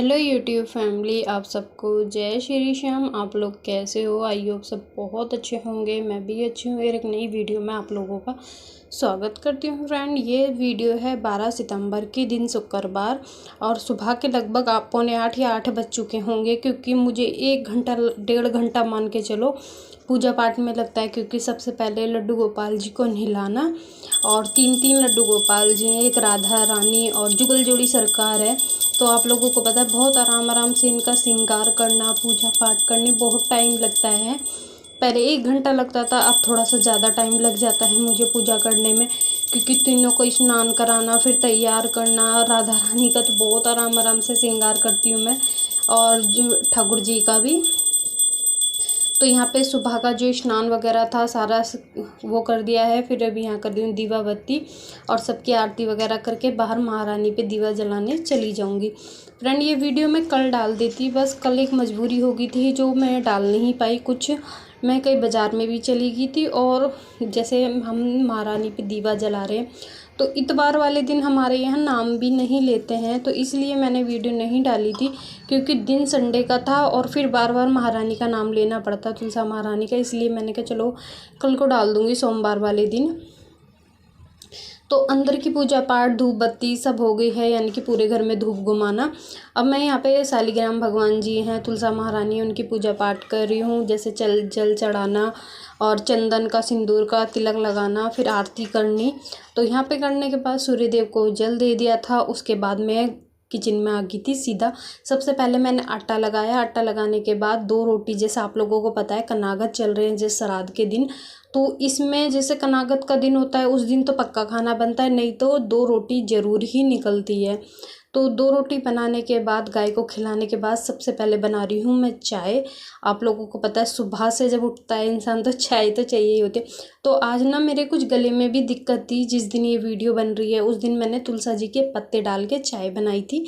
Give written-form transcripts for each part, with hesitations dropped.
Hello YouTube family, आप सबको जय श्री श्याम। आप लोग कैसे हो? आई होप सब बहुत अच्छे होंगे। मैं भी अच्छी हूँ। एक नई वीडियो में आप लोगों का स्वागत करती हूँ। फ्रेंड, ये वीडियो है 12 सितंबर के दिन शुक्रवार और सुबह के लगभग आप 7:45 या 8 बज चुके होंगे, क्योंकि मुझे 1-1.5 घंटा मान के चलो पूजा पाठ में लगता है। क्योंकि सबसे पहले लड्डू गोपाल जी को नहलाना, और 3 लड्डू गोपाल जी हैं, एक राधा रानी और जुगल जोड़ी सरकार है। तो आप लोगों को पता है बहुत आराम से इनका श्रृंगार करना, पूजा पाठ करने बहुत टाइम लगता है। पहले 1 घंटा लगता था, अब थोड़ा सा ज़्यादा टाइम लग जाता है मुझे पूजा करने में, क्योंकि तीनों को स्नान कराना, फिर तैयार करना। राधा रानी का तो बहुत आराम से श्रृंगार करती हूँ मैं, और जो ठाकुर जी का भी। तो यहाँ पे सुबह का जो स्नान वगैरह था सारा वो कर दिया है। फिर अभी यहाँ कर दी हूँ दीवा बत्ती, और सबकी आरती वगैरह करके बाहर महारानी पे दीवा जलाने चली जाऊँगी। फ्रेंड, ये वीडियो मैं कल डाल देती, बस कल एक मजबूरी हो गई थी जो मैं डाल नहीं पाई। कुछ मैं कहीं बाज़ार में भी चली गई थी, और जैसे हम महारानी पे दीवा जला रहे हैं तो इतवार वाले दिन हमारे यहाँ नाम भी नहीं लेते हैं, तो इसलिए मैंने वीडियो नहीं डाली थी। क्योंकि दिन संडे का था और फिर बार बार महारानी का नाम लेना पड़ता, तुलसा महारानी का, इसलिए मैंने कहा चलो कल को डाल दूँगी सोमवार वाले दिन। तो अंदर की पूजा पाठ धूप बत्ती सब हो गई है, यानी कि पूरे घर में धूप घुमाना। अब मैं यहाँ पे शालिग्राम भगवान जी हैं, तुलसा महारानी, उनकी पूजा पाठ कर रही हूँ। जैसे जल चढ़ाना और चंदन का सिंदूर का तिलक लगाना, फिर आरती करनी। तो यहाँ पे करने के बाद सूर्यदेव को जल दे दिया था। उसके बाद मैं किचन में आ गई थी सीधा। सबसे पहले मैंने आटा लगाया। आटा लगाने के बाद 2 रोटी, जैसे आप लोगों को पता है कनागत चल रहे हैं जैसे श्राद्ध के दिन, तो इसमें जैसे कनागत का दिन होता है उस दिन तो पक्का खाना बनता है, नहीं तो 2 रोटी ज़रूर ही निकलती है। तो 2 रोटी बनाने के बाद, गाय को खिलाने के बाद, सबसे पहले बना रही हूँ मैं चाय। आप लोगों को पता है सुबह से जब उठता है इंसान तो चाय तो चाहिए ही होती है। तो आज ना मेरे कुछ गले में भी दिक्कत थी। जिस दिन ये वीडियो बन रही है उस दिन मैंने तुलसा जी के पत्ते डाल के चाय बनाई थी।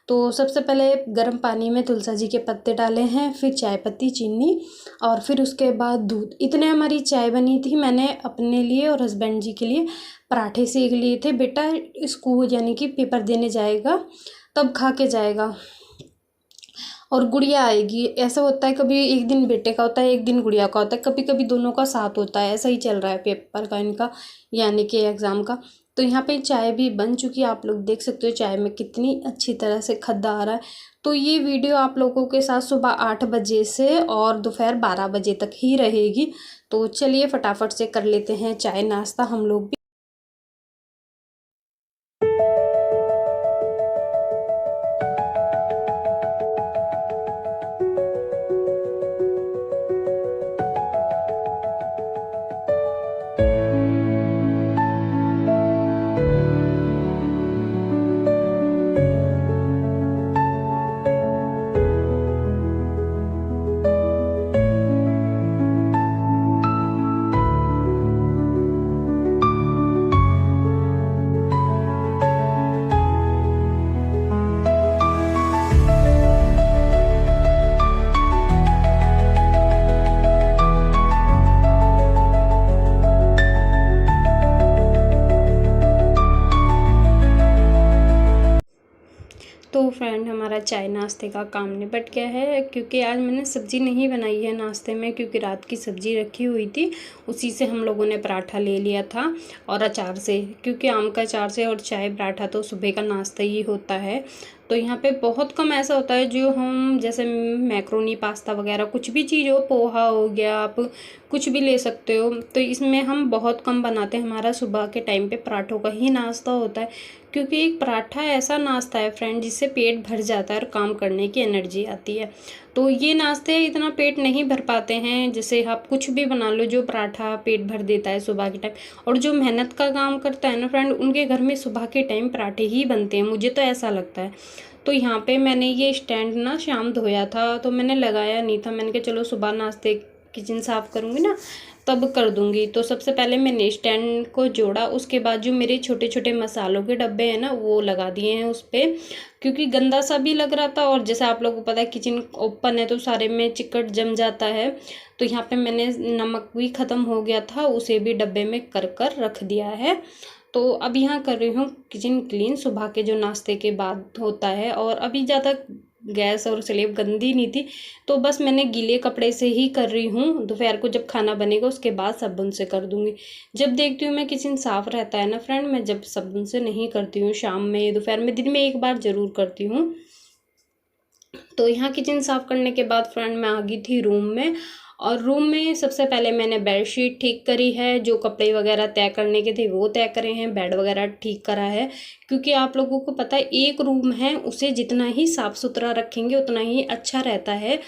तो सबसे पहले गर्म पानी में तुलसा जी के पत्ते डाले हैं, फिर चाय पत्ती, चीनी, और फिर उसके बाद दूध। इतने हमारी चाय बनी थी। मैंने अपने लिए और हस्बैंड जी के लिए पराठे सेक लिए थे। बेटा स्कूल यानी कि पेपर देने जाएगा तब खा के जाएगा, और गुड़िया आएगी। ऐसा होता है, कभी एक दिन बेटे का होता है, एक दिन गुड़िया का होता है, कभी कभी दोनों का साथ होता है। ऐसा ही चल रहा है पेपर का इनका, यानी कि एग्ज़ाम का। तो यहाँ पे चाय भी बन चुकी है। आप लोग देख सकते हो चाय में कितनी अच्छी तरह से खद्दा आ रहा है। तो ये वीडियो आप लोगों के साथ सुबह 8 बजे से और दोपहर 12 बजे तक ही रहेगी। तो चलिए फटाफट से कर लेते हैं चाय नाश्ता हम लोग भी। तो फ्रेंड, हमारा चाय नाश्ते का काम निपट गया है। क्योंकि आज मैंने सब्ज़ी नहीं बनाई है नाश्ते में, क्योंकि रात की सब्ज़ी रखी हुई थी, उसी से हम लोगों ने पराठा ले लिया था, और अचार से, क्योंकि आम का अचार से और चाय पराठा तो सुबह का नाश्ता ही होता है। तो यहाँ पे बहुत कम ऐसा होता है जो हम, जैसे मैक्रोनी पास्ता वगैरह कुछ भी चीज़ हो, पोहा हो गया, आप कुछ भी ले सकते हो, तो इसमें हम बहुत कम बनाते हैं। हमारा सुबह के टाइम पे पराठों का ही नाश्ता होता है, क्योंकि एक पराठा ऐसा नाश्ता है फ्रेंड जिससे पेट भर जाता है और काम करने की एनर्जी आती है। तो ये नाश्ते इतना पेट नहीं भर पाते हैं, जैसे आप कुछ भी बना लो जो पराठा पेट भर देता है सुबह के टाइम। और जो मेहनत का काम करता है ना फ्रेंड, उनके घर में सुबह के टाइम पराठे ही बनते हैं, मुझे तो ऐसा लगता है। तो यहाँ पे मैंने ये स्टैंड ना शाम धोया था, तो मैंने लगाया नहीं था। मैंने कहा चलो सुबह नाश्ते किचन साफ़ करूँगी ना तब कर दूँगी। तो सबसे पहले मैंने स्टैंड को जोड़ा, उसके बाद जो मेरे छोटे छोटे मसालों के डब्बे हैं ना वो लगा दिए हैं उस पर, क्योंकि गंदा सा भी लग रहा था। और जैसे आप लोगों को पता है किचन ओपन है तो सारे में चिकट जम जाता है। तो यहाँ पे मैंने नमक भी ख़त्म हो गया था, उसे भी डब्बे में कर रख दिया है। तो अब यहाँ कर रही हूँ किचन क्लीन, सुबह के जो नाश्ते के बाद होता है। और अभी ज़्यादा गैस और स्लेब गंदी नहीं थी, तो बस मैंने गीले कपड़े से ही कर रही हूँ। दोपहर को जब खाना बनेगा उसके बाद साबुन से कर दूँगी। जब देखती हूँ मैं किचन साफ़ रहता है ना फ्रेंड, मैं जब साबुन से नहीं करती हूँ, शाम में, दोपहर में, दिन में एक बार ज़रूर करती हूँ। तो यहाँ किचन साफ़ करने के बाद फ्रेंड मैं आ गई थी रूम में, और रूम में सबसे पहले मैंने बेडशीट ठीक करी है, जो कपड़े वगैरह तय करने के थे वो तय करे हैं, बेड वगैरह ठीक करा है। क्योंकि आप लोगों को पता है एक रूम है, उसे जितना ही साफ़ सुथरा रखेंगे उतना ही अच्छा रहता है।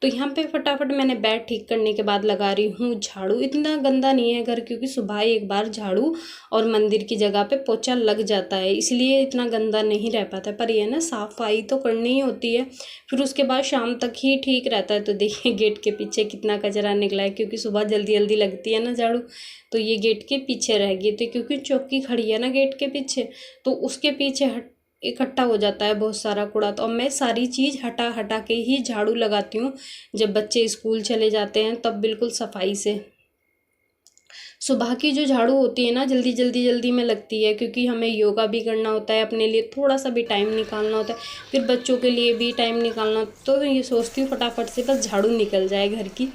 तो यहाँ पे फटाफट मैंने बेड ठीक करने के बाद लगा रही हूँ झाड़ू। इतना गंदा नहीं है घर, क्योंकि सुबह एक बार झाड़ू और मंदिर की जगह पे पोछा लग जाता है, इसलिए इतना गंदा नहीं रह पाता है। पर ये ना सफाई तो करनी ही होती है, फिर उसके बाद शाम तक ही ठीक रहता है। तो देखिए गेट के पीछे कितना कचरा निकला है, क्योंकि सुबह जल्दी जल्दी लगती है ना झाड़ू, तो ये गेट के पीछे रह गई थी। क्योंकि चौकी खड़ी है ना गेट के पीछे, तो उसके पीछे इकट्ठा हो जाता है बहुत सारा कूड़ा। तो अब मैं सारी चीज़ हटा हटा के ही झाड़ू लगाती हूँ। जब बच्चे स्कूल चले जाते हैं तब बिल्कुल सफाई से। सुबह की जो झाड़ू होती है ना जल्दी में लगती है, क्योंकि हमें योगा भी करना होता है, अपने लिए थोड़ा सा भी टाइम निकालना होता है, फिर बच्चों के लिए भी टाइम निकालना होता है। तो ये सोचती हूँ फटाफट से बस झाड़ू निकल जाए घर की।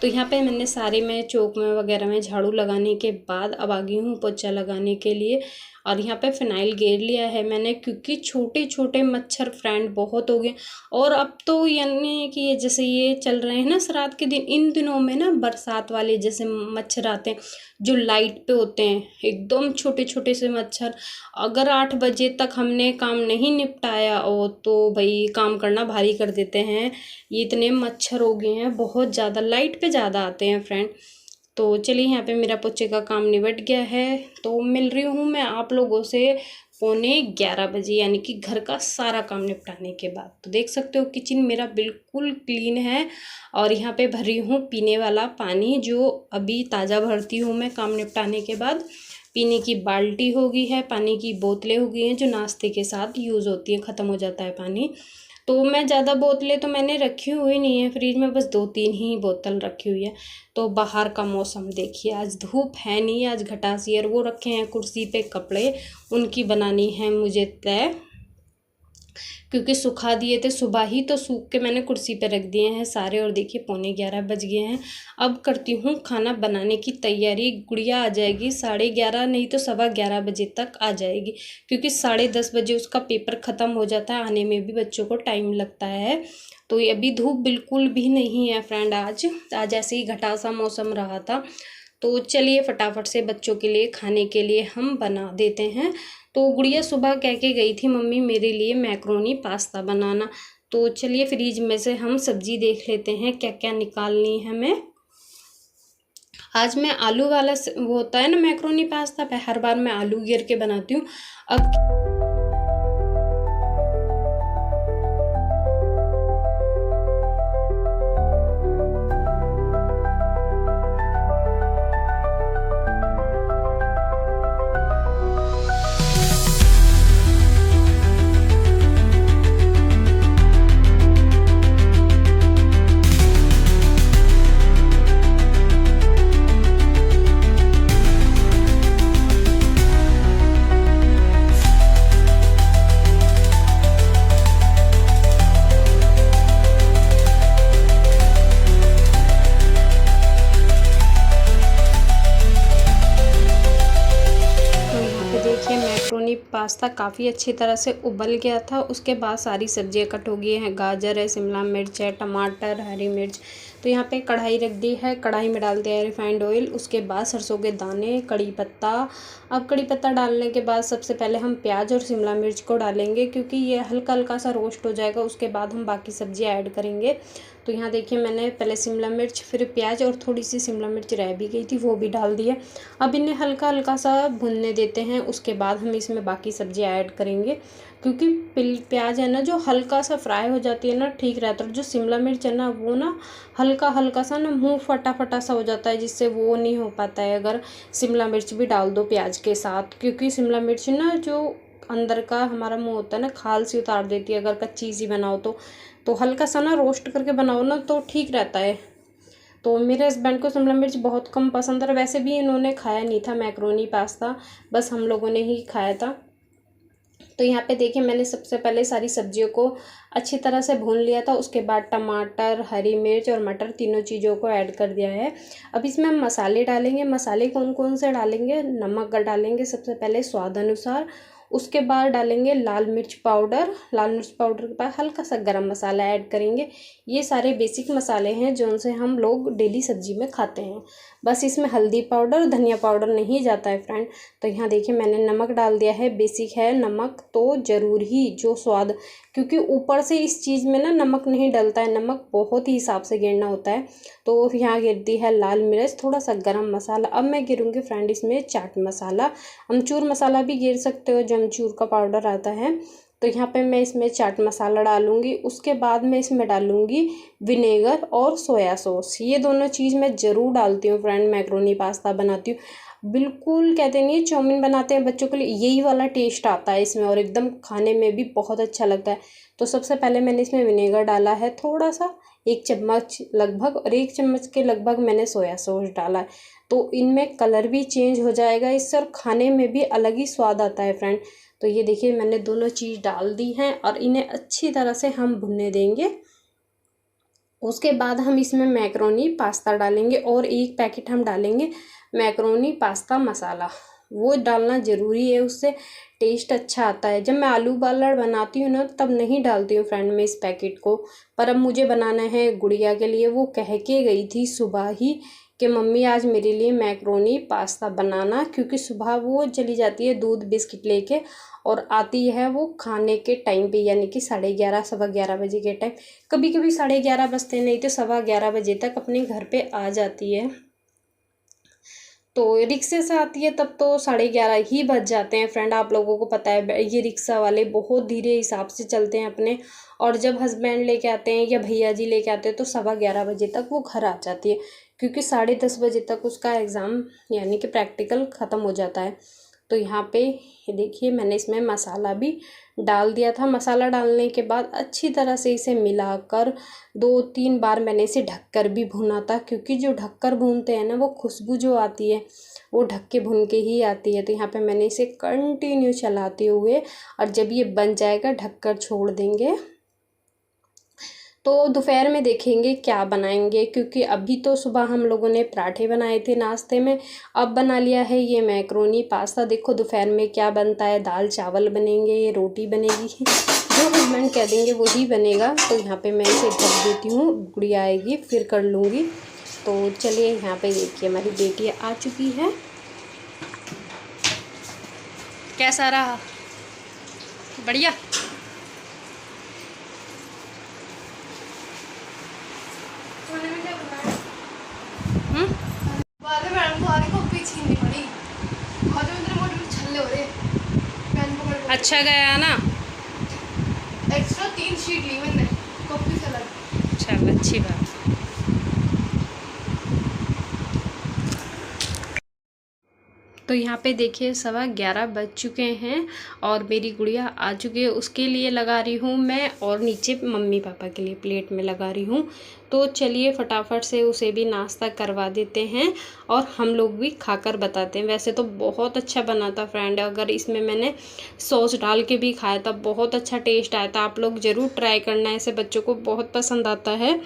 तो यहाँ पे मैंने सारे में चौक में वगैरह में झाड़ू लगाने के बाद अब आ गई हूँ पोछा लगाने के लिए। और यहाँ पे फिनाइल घेर लिया है मैंने, क्योंकि छोटे छोटे मच्छर फ्रेंड बहुत हो गए। और अब तो यानी कि ये जैसे ये चल रहे हैं ना श्राद्ध के दिन, इन दिनों में ना बरसात वाले जैसे मच्छर आते हैं जो लाइट पे होते हैं, एकदम छोटे छोटे से मच्छर। अगर 8 बजे तक हमने काम नहीं निपटाया हो तो भाई काम करना भारी कर देते हैं। ये इतने मच्छर हो गए हैं, बहुत ज़्यादा लाइट पे ज़्यादा आते हैं फ्रेंड। तो चलिए यहाँ पे मेरा पोछे का काम निपट गया है। तो मिल रही हूँ मैं आप लोगों से 11:15 बजे, यानी कि घर का सारा काम निपटाने के बाद। तो देख सकते हो किचन मेरा बिल्कुल क्लीन है। और यहाँ पे भरी हूँ पीने वाला पानी, जो अभी ताज़ा भरती हूँ मैं काम निपटाने के बाद। पीने की बाल्टी हो गई है, पानी की बोतलें हो गई हैं जो नाश्ते के साथ यूज़ होती है, ख़त्म हो जाता है पानी। तो मैं ज़्यादा बोतलें तो मैंने रखी हुई नहीं है फ्रिज में, बस 2-3 ही बोतल रखी हुई है। तो बाहर का मौसम देखिए, आज धूप है नहीं, आज घटासी, और वो रखे हैं कुर्सी पे कपड़े, उनकी बनानी है मुझे तय, क्योंकि सुखा दिए थे सुबह ही, तो सूख के मैंने कुर्सी पे रख दिए हैं सारे। और देखिए 11:15 बज गए हैं। अब करती हूँ खाना बनाने की तैयारी। गुड़िया आ जाएगी 11:30, नहीं तो 11:15 बजे तक आ जाएगी, क्योंकि 10:30 बजे उसका पेपर ख़त्म हो जाता है, आने में भी बच्चों को टाइम लगता है। तो ये अभी धूप बिल्कुल भी नहीं है फ्रेंड, आज ऐसे ही घटा सा मौसम रहा था। तो चलिए फटाफट से बच्चों के लिए खाने के लिए हम बना देते हैं। तो गुड़िया सुबह कह के गई थी मम्मी मेरे लिए मैक्रोनी पास्ता बनाना। तो चलिए फ्रिज में से हम सब्जी देख लेते हैं क्या क्या निकालनी है हमें। आज मैं आलू वाला वो होता है ना मैक्रोनी पास्ता, हर बार मैं आलू घेर के बनाती हूँ। अब पास्ता काफ़ी अच्छी तरह से उबल गया था। उसके बाद सारी सब्जियां कट हो गई हैं, गाजर है, शिमला मिर्च है, टमाटर, हरी मिर्च। तो यहाँ पे कढ़ाई रख दी है, कढ़ाई में डाल दिया है रिफाइंड ऑयल, उसके बाद सरसों के दाने, कड़ी पत्ता। अब कड़ी पत्ता डालने के बाद सबसे पहले हम प्याज और शिमला मिर्च को डालेंगे, क्योंकि ये हल्का हल्का सा रोस्ट हो जाएगा, उसके बाद हम बाकी सब्जियाँ ऐड करेंगे। तो यहाँ देखिए मैंने पहले शिमला मिर्च, फिर प्याज, और थोड़ी सी शिमला मिर्च रह भी गई थी वो भी डाल दिया। अब इन्हें हल्का हल्का सा भुनने देते हैं, उसके बाद हम इसमें बाकी सब्जियाँ ऐड करेंगे। क्योंकि प्याज है ना जो हल्का सा फ्राई हो जाती है ना ठीक रहता है, और जो शिमला मिर्च है ना वो ना हल्का हल्का सा ना मुँह फटा फटा सा हो जाता है, जिससे वो नहीं हो पाता है अगर शिमला मिर्च भी डाल दो प्याज के साथ। क्योंकि शिमला मिर्च ना जो अंदर का हमारा मुँह होता है ना, खाल सी उतार देती है अगर कच्ची सी बनाओ तो हल्का सा ना रोस्ट करके बनाओ ना तो ठीक रहता है। तो मेरे हस्बैंड को शिमला मिर्च बहुत कम पसंद है, वैसे भी इन्होंने खाया नहीं था मैक्रोनी पास्ता, बस हम लोगों ने ही खाया था। तो यहाँ पे देखिए मैंने सबसे पहले सारी सब्जियों को अच्छी तरह से भून लिया था। उसके बाद टमाटर, हरी मिर्च और मटर तीनों चीज़ों को ऐड कर दिया है। अब इसमें हम मसाले डालेंगे। मसाले कौन कौन से डालेंगे? नमक डालेंगे सबसे पहले स्वाद अनुसार। उसके बाद डालेंगे लाल मिर्च पाउडर। लाल मिर्च पाउडर के बाद हल्का सा गरम मसाला ऐड करेंगे। ये सारे बेसिक मसाले हैं जो उनसे हम लोग डेली सब्जी में खाते हैं। बस इसमें हल्दी पाउडर, धनिया पाउडर नहीं जाता है फ्रेंड। तो यहाँ देखिए मैंने नमक डाल दिया है। बेसिक है नमक तो ज़रूर ही, जो स्वाद, क्योंकि ऊपर से इस चीज़ में ना नमक नहीं डलता है, नमक बहुत ही हिसाब से गिरना होता है। तो यहाँ गिर दी है लाल मिर्च, थोड़ा सा गरम मसाला। अब मैं गिरूँगी फ्रेंड इसमें चाट मसाला। अमचूर मसाला भी गिर सकते हो, जो अमचूर का पाउडर आता है। तो यहाँ पे मैं इसमें चाट मसाला डालूँगी। उसके बाद मैं इसमें डालूँगी विनेगर और सोया सॉस। ये दोनों चीज़ मैं ज़रूर डालती हूँ फ्रेंड, मैक्रोनी पास्ता बनाती हूँ। बिल्कुल कहते नहीं चाउमीन बनाते हैं बच्चों के लिए, यही वाला टेस्ट आता है इसमें और एकदम खाने में भी बहुत अच्छा लगता है। तो सबसे पहले मैंने इसमें विनेगर डाला है थोड़ा सा, 1 चम्मच लगभग, और 1 चम्मच के लगभग मैंने सोया सॉस डाला है। तो इनमें कलर भी चेंज हो जाएगा इससे और खाने में भी अलग ही स्वाद आता है फ्रेंड। तो ये देखिए मैंने दोनों चीज़ डाल दी हैं और इन्हें अच्छी तरह से हम भुनने देंगे। उसके बाद हम इसमें मैक्रोनी पास्ता डालेंगे और 1 पैकेट हम डालेंगे मैक्रोनी पास्ता मसाला। वो डालना ज़रूरी है, उससे टेस्ट अच्छा आता है। जब मैं आलू बालड़ बनाती हूँ ना तब नहीं डालती हूँ फ्रेंड मैं इस पैकेट को, पर अब मुझे बनाना है गुड़िया के लिए। वो कह के गई थी सुबह ही कि मम्मी आज मेरे लिए मैक्रोनी पास्ता बनाना, क्योंकि सुबह वो चली जाती है दूध बिस्किट लेके और आती है वो खाने के टाइम पे, यानी कि 11:30 सवा 11 बजे के टाइम। कभी कभी 11:30 बजते, नहीं तो 11:15 बजे तक अपने घर पे आ जाती है। तो रिक्शे से आती है तब तो 11:30 ही बज जाते हैं फ्रेंड। आप लोगों को पता है ये रिक्शा वाले बहुत धीरे हिसाब से चलते हैं अपने, और जब हस्बैंड लेके आते हैं या भैया जी लेके आते हैं तो 11:15 बजे तक वो घर आ जाती है, क्योंकि 10:30 बजे तक उसका एग्ज़ाम यानी कि प्रैक्टिकल ख़त्म हो जाता है। तो यहाँ पे देखिए मैंने इसमें मसाला भी डाल दिया था। मसाला डालने के बाद अच्छी तरह से इसे मिलाकर 2-3 बार मैंने इसे ढककर भी भुना था, क्योंकि जो ढककर भूनते हैं ना वो खुशबू जो आती है वो ढक के भून के ही आती है। तो यहाँ पे मैंने इसे कंटिन्यू चलाते हुए, और जब ये बन जाएगा ढककर छोड़ देंगे। तो दोपहर में देखेंगे क्या बनाएंगे, क्योंकि अभी तो सुबह हम लोगों ने पराठे बनाए थे नाश्ते में, अब बना लिया है ये मैक्रोनी पास्ता। देखो दोपहर में क्या बनता है, दाल चावल बनेंगे, रोटी बनेगी, जो हस्बैंड कह देंगे वही बनेगा। तो यहाँ पे मैं इसे ढक देती हूँ, गुड़िया आएगी फिर कर लूँगी। तो चलिए यहाँ पे देखिए हमारी बेटी आ चुकी है। कैसा रहा? बढ़िया। अच्छा गया ना? एक्स्ट्रा 3 शीट ली मैंने कॉपी से अलग। चल अच्छी बात। तो यहाँ पे देखिए 11:15 बज चुके हैं और मेरी गुड़िया आ चुकी है। उसके लिए लगा रही हूँ मैं, और नीचे मम्मी पापा के लिए प्लेट में लगा रही हूँ। तो चलिए फटाफट से उसे भी नाश्ता करवा देते हैं और हम लोग भी खाकर बताते हैं। वैसे तो बहुत अच्छा बना था फ्रेंड, अगर इसमें मैंने सॉस डाल के भी खाया था, बहुत अच्छा टेस्ट आया था। आप लोग ज़रूर ट्राई करना, ऐसे बच्चों को बहुत पसंद आता है।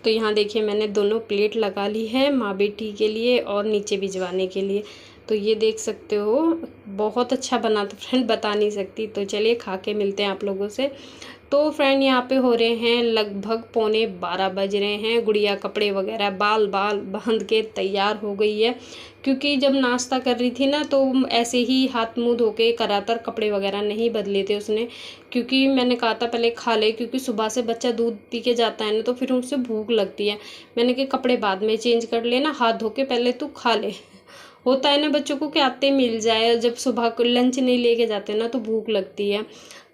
तो यहाँ देखिए मैंने दोनों प्लेट लगा ली है, माँ बेटी के लिए और नीचे भिजवाने के लिए। तो ये देख सकते हो बहुत अच्छा बना था फ्रेंड, बता नहीं सकती। तो चलिए खा के मिलते हैं आप लोगों से। तो फ्रेंड यहाँ पे हो रहे हैं लगभग 11:15 बज रहे हैं। गुड़िया कपड़े वगैरह बाल बांध के तैयार हो गई है, क्योंकि जब नाश्ता कर रही थी ना तो ऐसे ही हाथ मुँह धो के करातर, कपड़े वगैरह नहीं बदले थे उसने, क्योंकि मैंने कहा था पहले खा ले, क्योंकि सुबह से बच्चा दूध पी के जाता है ना तो फिर उसे भूख लगती है। मैंने कहा कपड़े बाद में चेंज कर लेना, हाथ धो के पहले तू खा ले। होता है ना बच्चों को कि आते मिल जाए, जब सुबह को लंच नहीं लेके जाते ना तो भूख लगती है।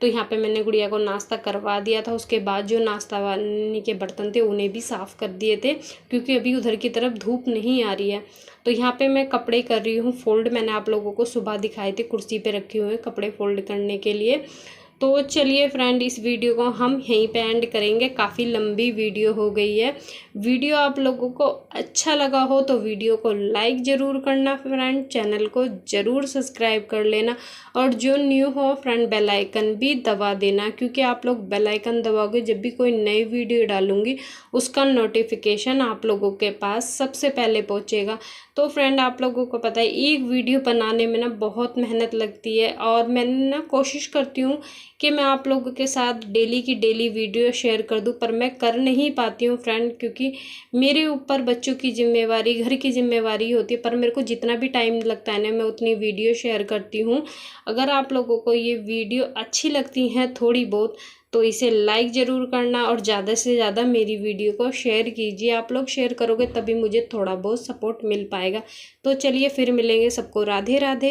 तो यहाँ पे मैंने गुड़िया को नाश्ता करवा दिया था। उसके बाद जो नाश्ता वानी के बर्तन थे उन्हें भी साफ़ कर दिए थे, क्योंकि अभी उधर की तरफ धूप नहीं आ रही है। तो यहाँ पे मैं कपड़े कर रही हूँ फोल्ड। मैंने आप लोगों को सुबह दिखाए थे, कुर्सी पे रखे हुए कपड़े फोल्ड करने के लिए। तो चलिए फ्रेंड, इस वीडियो को हम यहीं पे एंड करेंगे। काफ़ी लंबी वीडियो हो गई है। वीडियो आप लोगों को अच्छा लगा हो तो वीडियो को लाइक ज़रूर करना फ्रेंड, चैनल को ज़रूर सब्सक्राइब कर लेना, और जो न्यू हो फ्रेंड बेल आइकन भी दबा देना, क्योंकि आप लोग बेल आइकन दबाओगे जब भी कोई नई वीडियो डालूंगी उसका नोटिफिकेशन आप लोगों के पास सबसे पहले पहुंचेगा। तो फ्रेंड, आप लोगों को पता है एक वीडियो बनाने में ना बहुत मेहनत लगती है, और मैंने ना कोशिश करती हूँ कि मैं आप लोगों के साथ डेली की डेली वीडियो शेयर कर दूं, पर मैं कर नहीं पाती हूँ फ्रेंड, क्योंकि मेरे ऊपर बच्चों की जिम्मेवारी, घर की जिम्मेवारी होती है। पर मेरे को जितना भी टाइम लगता है ना, मैं उतनी वीडियो शेयर करती हूँ। अगर आप लोगों को ये वीडियो अच्छी लगती हैं थोड़ी बहुत, तो इसे लाइक ज़रूर करना, और ज़्यादा से ज़्यादा मेरी वीडियो को शेयर कीजिए। आप लोग शेयर करोगे तभी मुझे थोड़ा बहुत सपोर्ट मिल पाएगा। तो चलिए फिर मिलेंगे, सबको राधे राधे।